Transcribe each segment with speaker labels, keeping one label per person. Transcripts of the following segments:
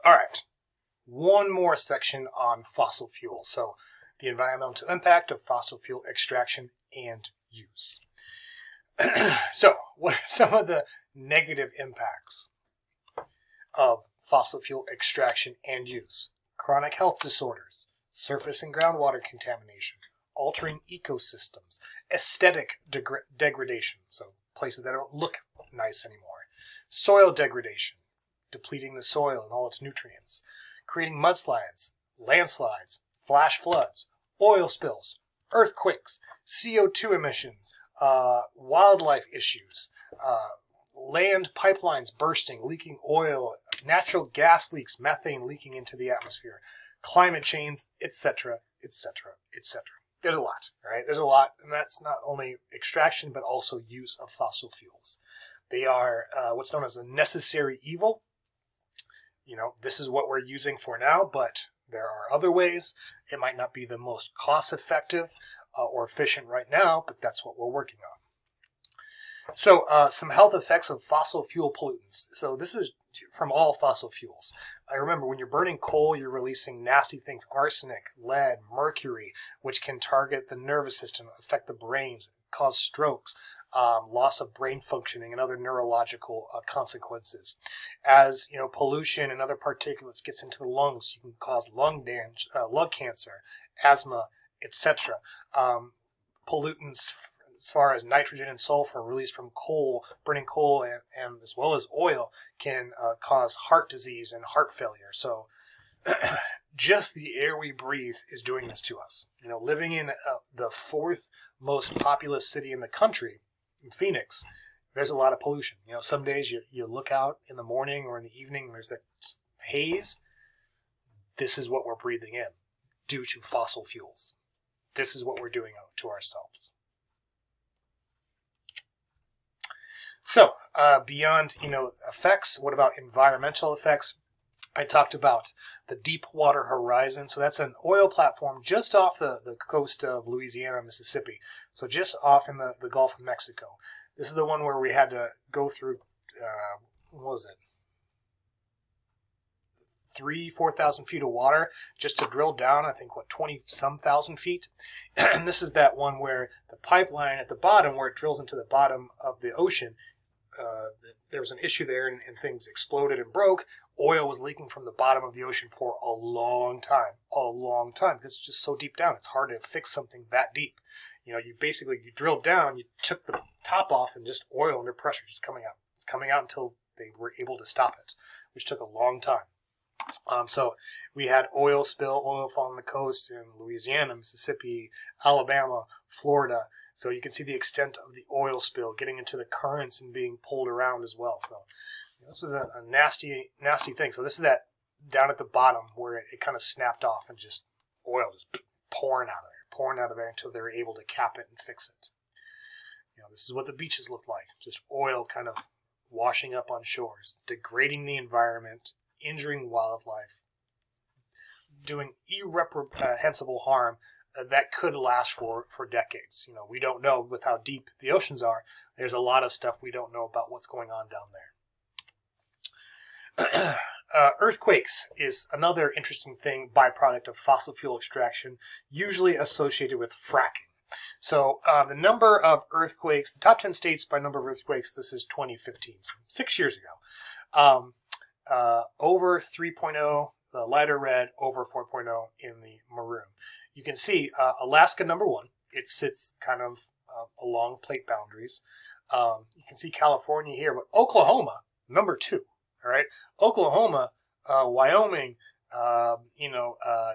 Speaker 1: All right, one more section on fossil fuels. So the environmental impact of fossil fuel extraction and use. So what are some of the negative impacts of fossil fuel extraction and use? Chronic health disorders, surface and groundwater contamination, altering ecosystems, aesthetic degradation, so places that don't look nice anymore, soil degradation, depleting the soil and all its nutrients, creating mudslides, landslides, flash floods, oil spills, earthquakes, CO2 emissions, wildlife issues, land pipelines bursting, leaking oil, natural gas leaks, methane leaking into the atmosphere, climate change, etc., etc., etc. There's a lot, right? There's a lot, and that's not only extraction, but also use of fossil fuels. They are what's known as a necessary evil. You know, this is what we're using for now, but there are other ways. It might not be the most cost-effective or efficient right now, but that's what we're working on. So some health effects of fossil fuel pollutants. So this is from all fossil fuels. I remember when you're burning coal, you're releasing nasty things, arsenic, lead, mercury, which can target the nervous system, affect the brain, cause strokes, loss of brain functioning, and other neurological consequences. As you know, pollution and other particulates gets into the lungs, you can cause lung damage, lung cancer, asthma, etc. Pollutants as far as nitrogen and sulfur released from coal, burning coal, and as well as oil, can cause heart disease and heart failure. So just the air we breathe is doing this to us. You know, living in the fourth most populous city in the country, in Phoenix, there's a lot of pollution. You know, some days you look out in the morning or in the evening, and there's that haze. This is what we're breathing in due to fossil fuels. This is what we're doing to ourselves. So, beyond, effects, what about environmental effects? I talked about the Deepwater Horizon. So that's an oil platform just off the coast of Louisiana, Mississippi. So just off in the Gulf of Mexico. This is the one where we had to go through, what was it? 4,000 feet of water just to drill down, I think, 20-some thousand feet. And this is that one where the pipeline at the bottom, where it drills into the bottom of the ocean, there was an issue there and things exploded and broke. Oil was leaking from the bottom of the ocean for a long time, because it's just so deep down. It's hard to fix something that deep. You know, you drilled down, you took the top off, and just oil under pressure just coming out. It's coming out until they were able to stop it, which took a long time. So we had oil fall on the coast in Louisiana, Mississippi, Alabama, Florida. So you can see the extent of the oil spill getting into the currents and being pulled around as well. So this was a nasty, nasty thing. So this is that down at the bottom where it kind of snapped off and just oil just pouring out of there until they were able to cap it and fix it. You know, this is what the beaches look like. Just oil kind of washing up on shores, degrading the environment, injuring wildlife, doing irreprehensible harm that could last for decades. You know, we don't know with how deep the oceans are. There's a lot of stuff we don't know about what's going on down there. Earthquakes is another interesting thing, byproduct of fossil fuel extraction, usually associated with fracking. So the number of earthquakes, the top 10 states by number of earthquakes, this is 2015, so 6 years ago. Over 3.0, the lighter red, over 4.0 in the maroon. You can see Alaska, number 1. It sits kind of along plate boundaries. You can see California here, but Oklahoma, number 2. All right, Oklahoma, Wyoming,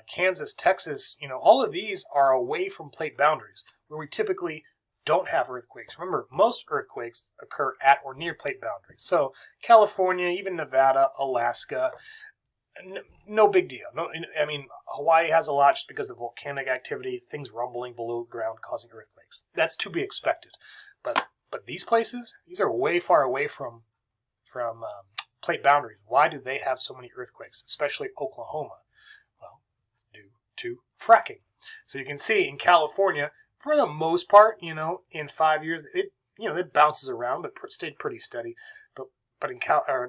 Speaker 1: Kansas, Texas, all of these are away from plate boundaries where we typically don't have earthquakes. Remember, most earthquakes occur at or near plate boundaries. So California, even Nevada, Alaska, no big deal. No, I mean, Hawaii has a lot just because of volcanic activity, things rumbling below the ground causing earthquakes. That's to be expected. But these places, these are way far away from plate boundaries. Why do they have so many earthquakes, especially Oklahoma? Well, it's due to fracking. So you can see in California, for the most part, in 5 years, it bounces around, but stayed pretty steady. But in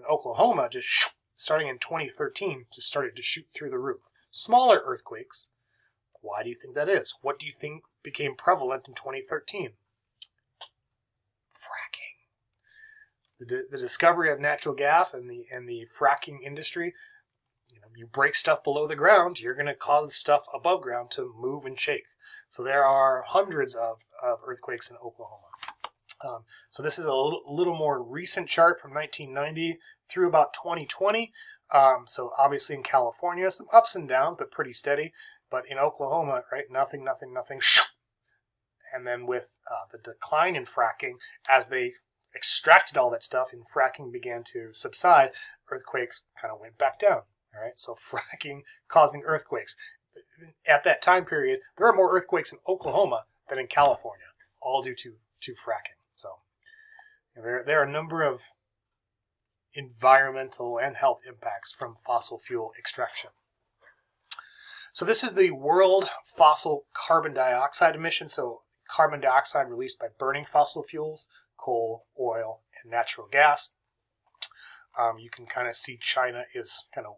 Speaker 1: Oklahoma, just starting in 2013, just started to shoot through the roof. Smaller earthquakes. Why do you think that is? What do you think became prevalent in 2013? Fracking. The discovery of natural gas and the fracking industry. You break stuff below the ground, you're going to cause stuff above ground to move and shake. So there are hundreds of earthquakes in Oklahoma. So this is a little more recent chart from 1990 through about 2020. So obviously in California, some ups and downs, but pretty steady. But in Oklahoma, right, nothing. And then with the decline in fracking, as they extracted all that stuff and fracking began to subside, earthquakes kind of went back down. All right, so fracking causing earthquakes. At that time period, there were more earthquakes in Oklahoma than in California, all due to fracking. So there are a number of environmental and health impacts from fossil fuel extraction. So this is the world fossil carbon dioxide emission. So carbon dioxide released by burning fossil fuels, coal, oil, and natural gas. You can kind of see China is kind of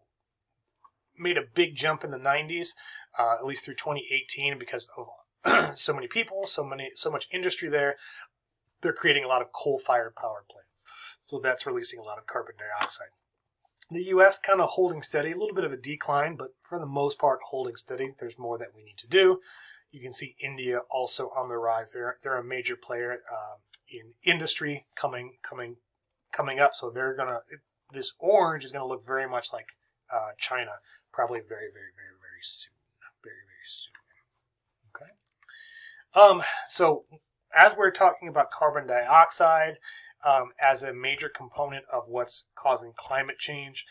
Speaker 1: made a big jump in the 90s, at least through 2018, because of so many people, so much industry there. They're creating a lot of coal-fired power plants. So that's releasing a lot of carbon dioxide. The U.S. kind of holding steady, a little bit of a decline, but for the most part holding steady. There's more that we need to do. You can see India also on the rise. They're a major player in industry coming up. So they're gonna, this orange is gonna look very much like China, probably very soon. Very soon. Okay. So as we're talking about carbon dioxide as a major component of what's causing climate change,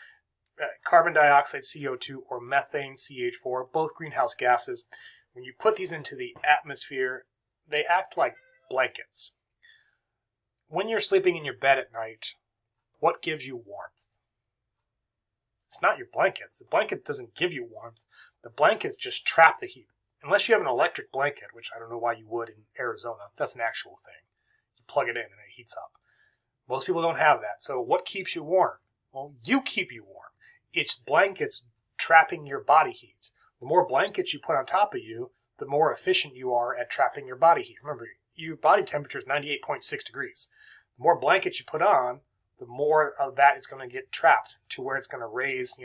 Speaker 1: carbon dioxide, CO2, or methane, CH4, both greenhouse gases, when you put these into the atmosphere, they act like blankets. When you're sleeping in your bed at night, what gives you warmth? It's not your blankets. The blanket doesn't give you warmth. The blankets just trap the heat. Unless you have an electric blanket, which I don't know why you would in Arizona. That's an actual thing. You plug it in and it heats up. Most people don't have that. So what keeps you warm? Well, you keep you warm. It's blankets trapping your body heat. The more blankets you put on top of you, the more efficient you are at trapping your body heat. Remember, your body temperature is 98.6 degrees. The more blankets you put on, the more of that is going to get trapped to where it's going to raise,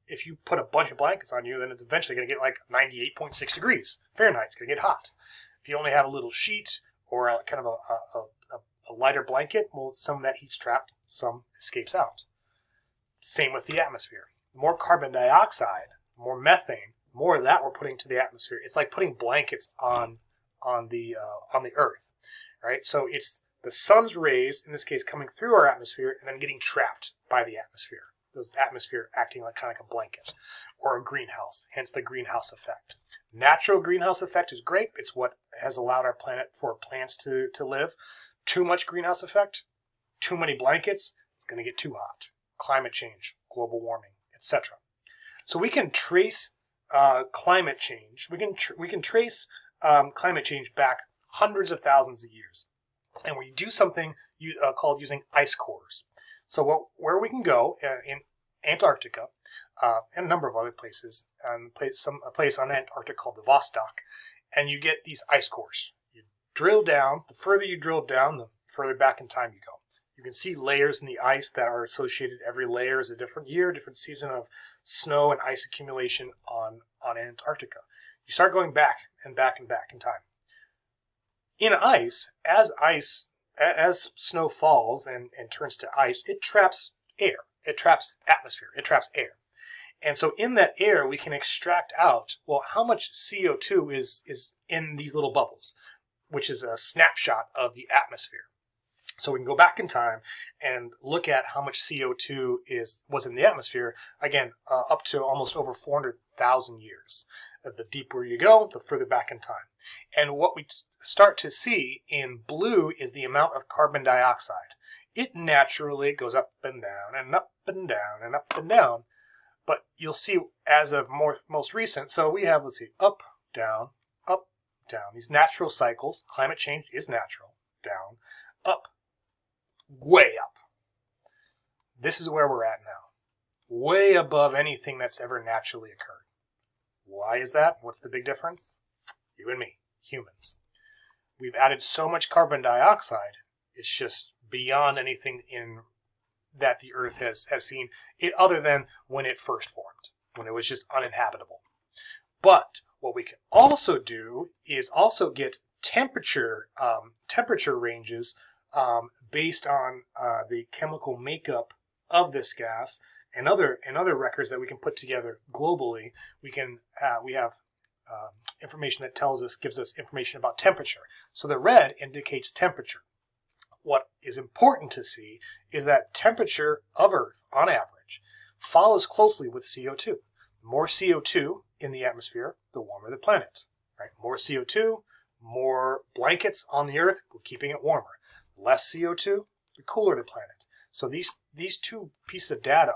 Speaker 1: if you put a bunch of blankets on you, then it's eventually going to get like 98.6 degrees Fahrenheit. It's going to get hot. If you only have a little sheet or a kind of a lighter blanket, well, some of that heat's trapped, some escapes out. Same with the atmosphere. The more carbon dioxide, more methane, more of that we're putting to the atmosphere. It's like putting blankets on the Earth, right? So it's the sun's rays, in this case, coming through our atmosphere and then getting trapped by the atmosphere. Those atmosphere acting like kind of like a blanket or a greenhouse, hence the greenhouse effect. Natural greenhouse effect is great. It's what has allowed our planet for plants to live. Too much greenhouse effect, too many blankets, it's going to get too hot. Climate change, global warming, etc. So we can trace climate change. We can trace climate change back hundreds of thousands of years, and we do something called using ice cores. So where we can go in Antarctica and a number of other places, a place on Antarctica called the Vostok, and you get these ice cores. You drill down. The further you drill down, the further back in time you go. You can see layers in the ice that are associated. Every layer is a different year, different season of snow and ice accumulation on Antarctica. You start going back and back and back in time. In ice, as snow falls and turns to ice, it traps air. It traps atmosphere. It traps air. And so in that air, we can extract out, well, how much CO2 is in these little bubbles, which is a snapshot of the atmosphere. So we can go back in time and look at how much CO2 was in the atmosphere, again, up to almost over 400,000 years. The deeper you go, the further back in time. And what we start to see in blue is the amount of carbon dioxide. It naturally goes up and down and up and down and up and down. But you'll see as of most recent, so we have, let's see, up, down, these natural cycles. Climate change is natural. Down, up, way up. This is where we're at now. way above anything that's ever naturally occurred. Why is that? What's the big difference? You and me, humans. We've added so much carbon dioxide, it's just beyond anything that the Earth has seen, other than when it first formed, when it was just uninhabitable. But what we can also do is also get temperature ranges based on the chemical makeup of this gas and other records that we can put together globally. We have information that gives us information about temperature. So the red indicates temperature. What is important to see is that temperature of Earth, on average, follows closely with CO2. The more CO2 in the atmosphere, the warmer the planet. Right? More CO2, more blankets on the Earth, we're keeping it warmer. Less CO2, the cooler the planet. So these two pieces of data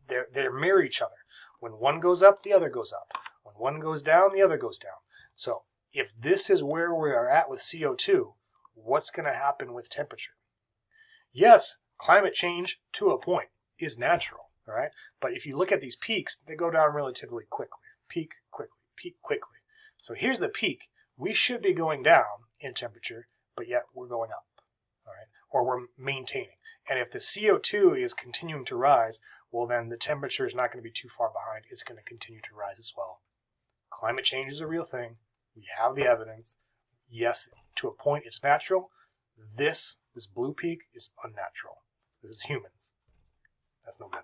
Speaker 1: they mirror each other. When one goes up, the other goes up. When one goes down, the other goes down. So if this is where we are at with CO2, what's going to happen with temperature? Yes, climate change to a point is natural, all right? But if you look at these peaks, they go down relatively quickly. Peak quickly, peak quickly. So here's the peak. We should be going down in temperature, but yet we're going up, all right? Or we're maintaining. And if the CO2 is continuing to rise, well, then the temperature is not going to be too far behind. It's going to continue to rise as well. Climate change is a real thing. We have the evidence. Yes, to a point, it's natural. This blue peak is unnatural. This is humans. That's no good.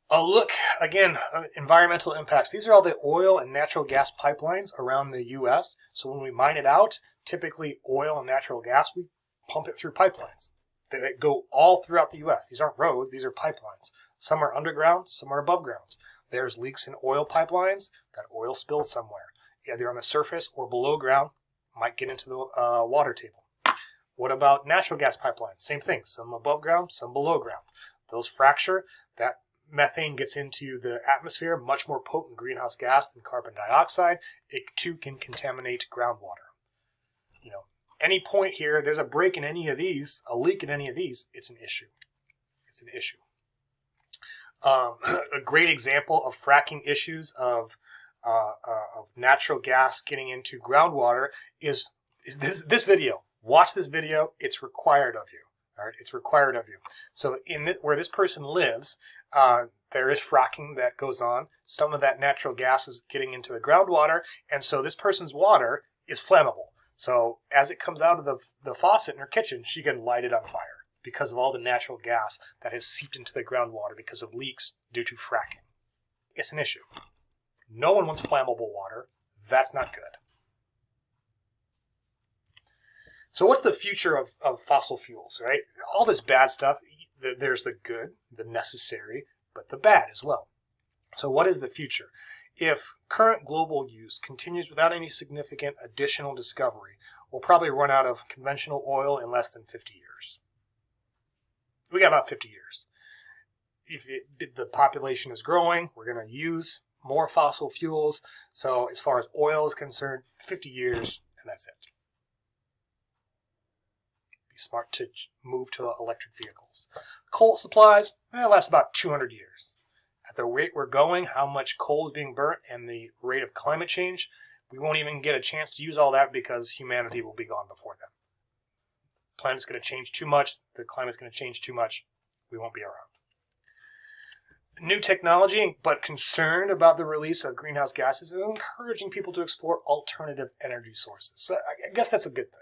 Speaker 1: Oh, look, again, environmental impacts. These are all the oil and natural gas pipelines around the U.S. So when we mine it out, typically oil and natural gas, we pump it through pipelines. They go all throughout the U.S. These aren't roads, these are pipelines. Some are underground, some are above ground. There's leaks in oil pipelines, that oil spills somewhere. Either on the surface or below ground, might get into the water table. What about natural gas pipelines? Same thing, some above ground, some below ground. Those fracture, that methane gets into the atmosphere, much more potent greenhouse gas than carbon dioxide. It too can contaminate groundwater. You know, any point here, there's a break in any of these, a leak in any of these, it's an issue. It's an issue. A great example of fracking issues of natural gas getting into groundwater is this video. Watch this video. It's required of you. All right, it's required of you. So where this person lives, there is fracking that goes on. Some of that natural gas is getting into the groundwater, and so this person's water is flammable. So as it comes out of the faucet in her kitchen, she can light it on fire because of all the natural gas that has seeped into the groundwater because of leaks due to fracking. It's an issue. No one wants flammable water. That's not good. So what's the future of fossil fuels, right? All this bad stuff, there's the good, the necessary, but the bad as well. So what is the future? If current global use continues without any significant additional discovery, we'll probably run out of conventional oil in less than 50 years. We got about 50 years. If the population is growing, we're going to use more fossil fuels. So as far as oil is concerned, 50 years, and that's it. Be smart to move to electric vehicles. Coal supplies, last about 200 years. At the rate we're going, how much coal is being burnt, and the rate of climate change, we won't even get a chance to use all that because humanity will be gone before then. The planet's going to change too much. The climate's going to change too much. We won't be around. New technology, but concerned about the release of greenhouse gases, is encouraging people to explore alternative energy sources. So I guess that's a good thing.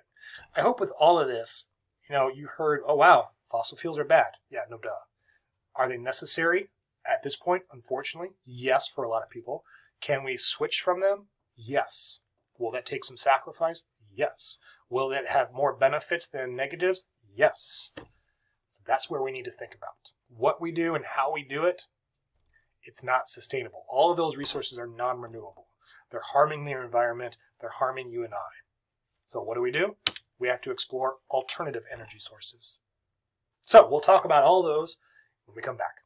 Speaker 1: I hope with all of this, you heard, oh wow, fossil fuels are bad. Yeah, no duh. Are they necessary? At this point, unfortunately, yes, for a lot of people. Can we switch from them? Yes. Will that take some sacrifice? Yes. Will it have more benefits than negatives? Yes. So that's where we need to think about. What we do and how we do it, it's not sustainable. All of those resources are non-renewable. They're harming the environment. They're harming you and I. So what do? We have to explore alternative energy sources. So we'll talk about all those when we come back.